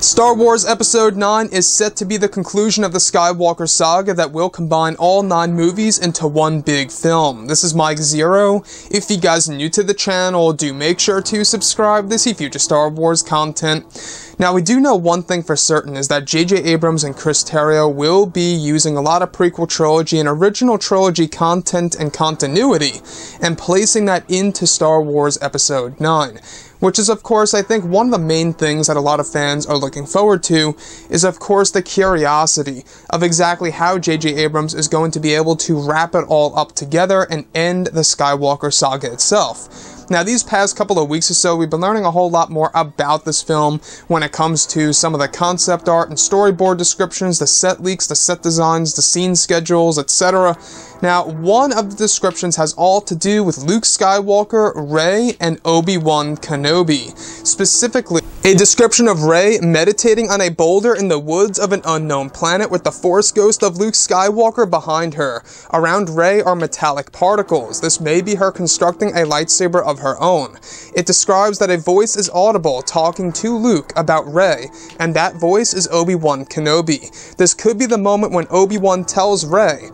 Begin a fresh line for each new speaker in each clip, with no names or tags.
Star Wars Episode 9 is set to be the conclusion of the Skywalker saga that will combine all 9 movies into one big film. This is Mike Zero. If you guys are new to the channel, do make sure to subscribe to see future Star Wars content. Now, we do know one thing for certain is that J.J. Abrams and Chris Terrio will be using a lot of prequel trilogy and original trilogy content and continuity and placing that into Star Wars Episode 9. Which is, of course, I think one of the main things that a lot of fans are looking forward to is, of course, the curiosity of exactly how J.J. Abrams is going to be able to wrap it all up together and end the Skywalker saga itself. Now, these past couple of weeks or so, we've been learning a whole lot more about this film when it comes to some of the concept art and storyboard descriptions, the set leaks, the set designs, the scene schedules, etc. Now, one of the descriptions has all to do with Luke Skywalker, Rey, and Obi Wan Kenobi. Specifically, a description of Rey meditating on a boulder in the woods of an unknown planet with the Force ghost of Luke Skywalker behind her. Around Rey are metallic particles. This may be her constructing a lightsaber of her own. It describes that a voice is audible talking to Luke about Rey, and that voice is Obi Wan Kenobi. This could be the moment when Obi-Wan tells Rey,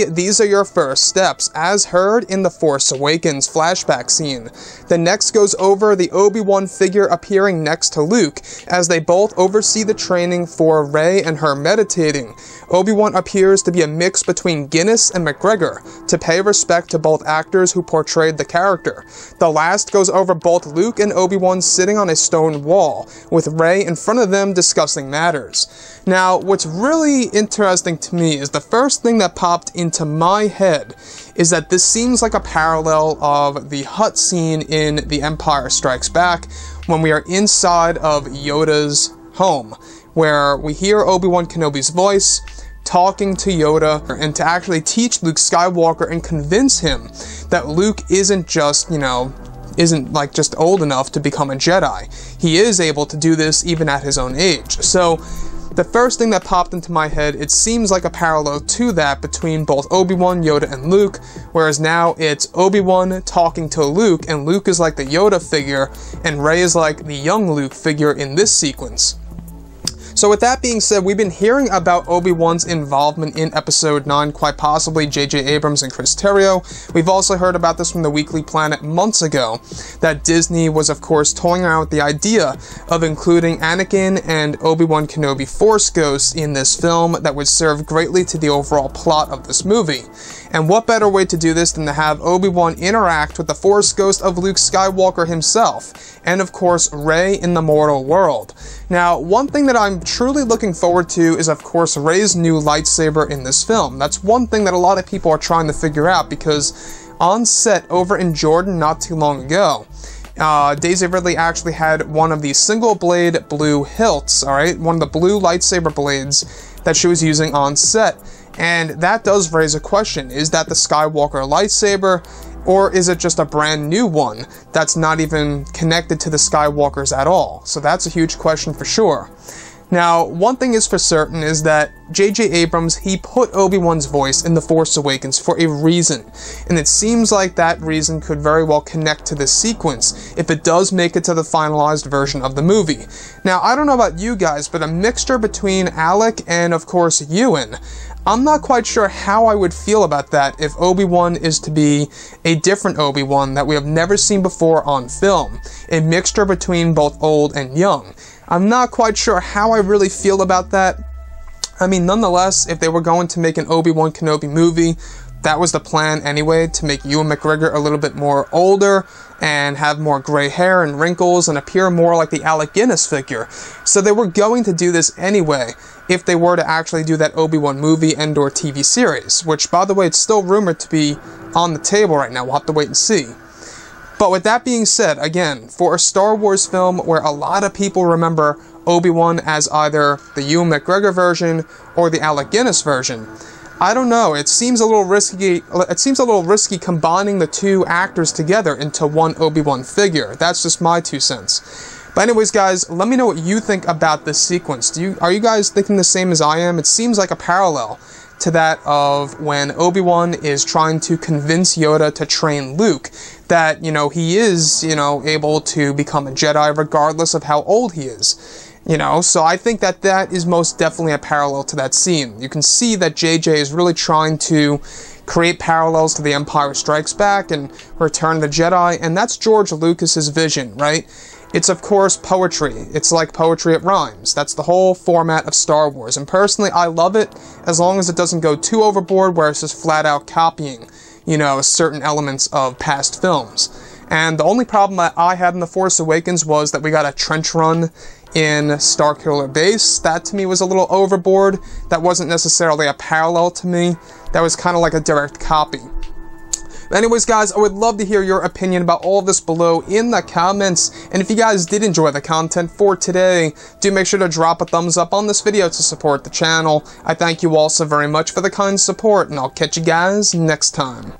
these are your first steps, as heard in the Force Awakens flashback scene. The next goes over the Obi-Wan figure appearing next to Luke, as they both oversee the training for Rey and her meditating. Obi-Wan appears to be a mix between Guinness and McGregor, to pay respect to both actors who portrayed the character. The last goes over both Luke and Obi-Wan sitting on a stone wall, with Rey in front of them discussing matters. Now, what's really interesting to me is the first thing that popped into my head is that this seems like a parallel of the hut scene in The Empire Strikes Back when we are inside of Yoda's home, where we hear Obi-Wan Kenobi's voice talking to Yoda and to actually teach Luke Skywalker and convince him that Luke isn't just, isn't like just old enough to become a Jedi. He is able to do this even at his own age. So the first thing that popped into my head, it seems like a parallel to that between both Obi-Wan, Yoda, and Luke, whereas now it's Obi-Wan talking to Luke, and Luke is like the Yoda figure, and Rey is like the young Luke figure in this sequence. So with that being said, we've been hearing about Obi-Wan's involvement in Episode 9, quite possibly J.J. Abrams and Chris Terrio. We've also heard about this from the Weekly Planet months ago, that Disney was of course toying around with the idea of including Anakin and Obi-Wan Kenobi Force ghosts in this film that would serve greatly to the overall plot of this movie. And what better way to do this than to have Obi-Wan interact with the Force ghost of Luke Skywalker himself, and of course Rey in the mortal world. Now, one thing that I'm truly looking forward to is of course Rey's new lightsaber in this film. That's one thing that a lot of people are trying to figure out, because on set over in Jordan not too long ago, Daisy Ridley actually had one of these single blade blue hilts, alright, one of the blue lightsaber blades that she was using on set. And that does raise a question. Is that the Skywalker lightsaber, or is it just a brand new one that's not even connected to the Skywalkers at all? So that's a huge question for sure. Now, one thing is for certain is that J.J. Abrams, he put Obi-Wan's voice in The Force Awakens for a reason, and it seems like that reason could very well connect to this sequence if it does make it to the finalized version of the movie. Now, I don't know about you guys, but a mixture between Alec and, of course, Ewan, I'm not quite sure how I would feel about that if Obi-Wan is to be a different Obi-Wan that we have never seen before on film, a mixture between both old and young. I'm not quite sure how I really feel about that. I mean, nonetheless, if they were going to make an Obi-Wan Kenobi movie, that was the plan anyway, to make Ewan McGregor a little bit more older and have more gray hair and wrinkles and appear more like the Alec Guinness figure. So they were going to do this anyway if they were to actually do that Obi-Wan movie and/or TV series, which, by the way, it's still rumored to be on the table right now. We'll have to wait and see. But with that being said, again, for a Star Wars film where a lot of people remember Obi-Wan as either the Ewan McGregor version or the Alec Guinness version, I don't know, it seems a little risky combining the two actors together into one Obi-Wan figure. That's just my 2 cents. But anyways, guys, let me know what you think about this sequence. Are you guys thinking the same as I am? It seems like a parallel to that of when Obi-Wan is trying to convince Yoda to train Luke, that, he is, able to become a Jedi regardless of how old he is. You know, so I think that that is most definitely a parallel to that scene. You can see that JJ is really trying to create parallels to The Empire Strikes Back and Return of the Jedi, and that's George Lucas's vision, right? It's, of course, poetry. It's like poetry, it rhymes. That's the whole format of Star Wars, and personally, I love it as long as it doesn't go too overboard where it's just flat-out copying, you know, certain elements of past films. And the only problem that I had in The Force Awakens was that we got a trench run in Starkiller Base. That to me was a little overboard. That wasn't necessarily a parallel to me. That was kind of like a direct copy. But anyways, guys, I would love to hear your opinion about all of this below in the comments. And if you guys did enjoy the content for today, do make sure to drop a thumbs up on this video to support the channel. I thank you all so very much for the kind support, and I'll catch you guys next time.